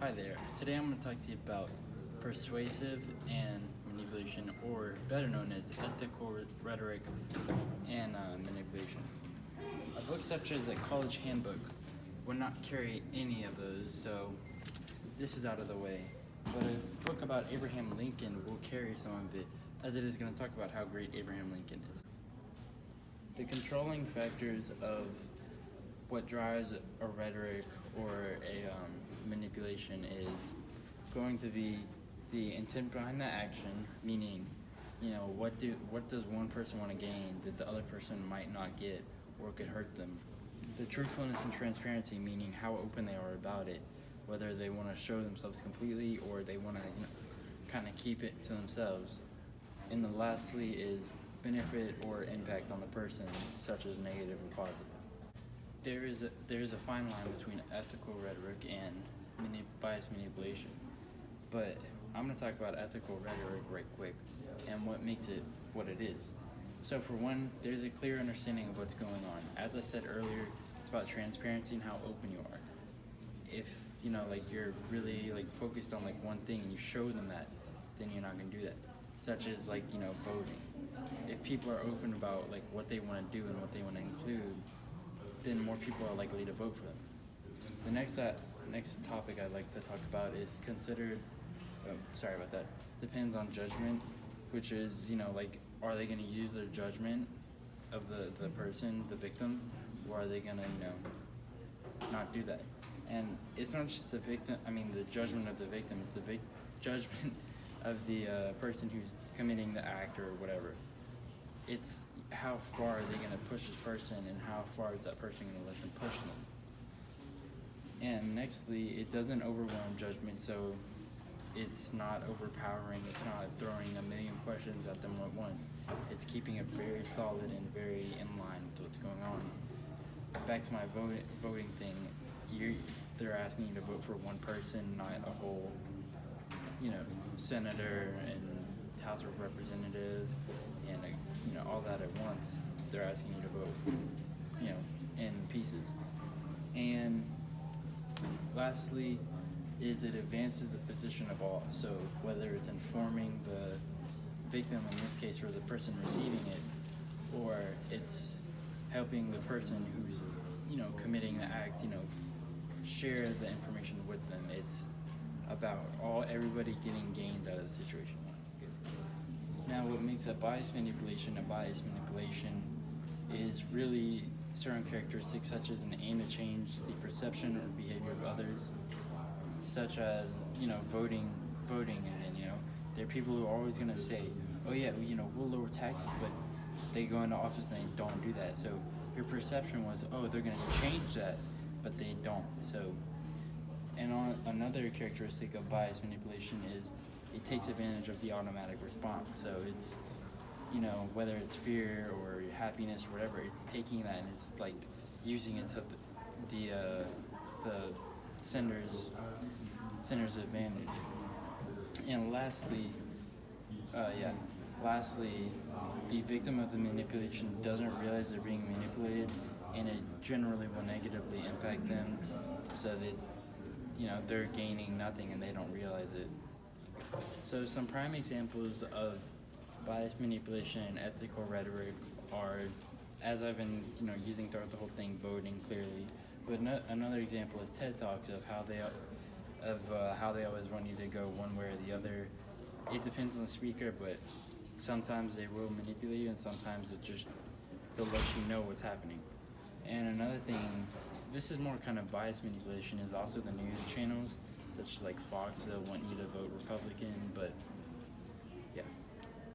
Hi there. Today I'm going to talk to you about persuasive and manipulation, or better known as ethical rhetoric and manipulation. A book such as a college handbook would not carry any of those, so this is out of the way. But a book about Abraham Lincoln will carry some of it, as it is going to talk about how great Abraham Lincoln is. The controlling factors of what drives a rhetoric or a manipulation is going to be the intent behind the action, meaning, what does one person want to gain that the other person might not get or could hurt them. The truthfulness and transparency, meaning how open they are about it, whether they want to show themselves completely or they want to kind of keep it to themselves. And the lastly is benefit or impact on the person, such as negative or positive. There is a fine line between ethical rhetoric and bias manipulation, but I'm going to talk about ethical rhetoric right quick and what makes it what it is. So for one, there's a clear understanding of what's going on. As I said earlier, it's about transparency and how open you are. If you're really focused on one thing and you show them that, then you're not going to do that. Such as voting. If people are open about what they want to do and what they want to include, then more people are likely to vote for them. The next topic I'd like to talk about is depends on judgment, which is, are they going to use their judgment of the person, the victim, or are they going to, not do that? And it's not just the judgment of the victim, it's the judgment of the person who's committing the act or whatever. It's how far are they going to push this person, and how far is that person going to let them push them. And nextly, it doesn't overwhelm judgment, so it's not overpowering, it's not throwing a million questions at them at once. It's keeping it very solid and very in line with what's going on. Back to my voting thing, they're asking you to vote for one person, not a whole, senator and House of Representatives and all that at once. They're asking you to vote, in pieces. And lastly, is it advances the position of all. So whether it's informing the victim, in this case, or the person receiving it, or it's helping the person who's, committing the act, share the information with them. It's about everybody getting gains out of the situation. Now, what makes a bias manipulation is really certain characteristics, such as an aim to change the perception or behavior of others, such as voting, and there are people who are always going to say, oh yeah, we'll lower taxes, but they go into office and they don't do that. So your perception was, oh, they're going to change that, but they don't. So, and another characteristic of bias manipulation is it takes advantage of the automatic response. So it's, whether it's fear or happiness or whatever, it's taking that and it's using it to the sender's advantage. And lastly, the victim of the manipulation doesn't realize they're being manipulated, and it generally will negatively impact them, so that they're gaining nothing and they don't realize it. So some prime examples of bias manipulation and ethical rhetoric are, as I've been using throughout the whole thing, voting clearly. But another example is TED Talks of how they always want you to go one way or the other. It depends on the speaker, but sometimes they will manipulate you, and sometimes they'll let you know what's happening. And another thing, this is more kind of bias manipulation, is also the news channels, such as Fox. They'll want you to vote Republican, but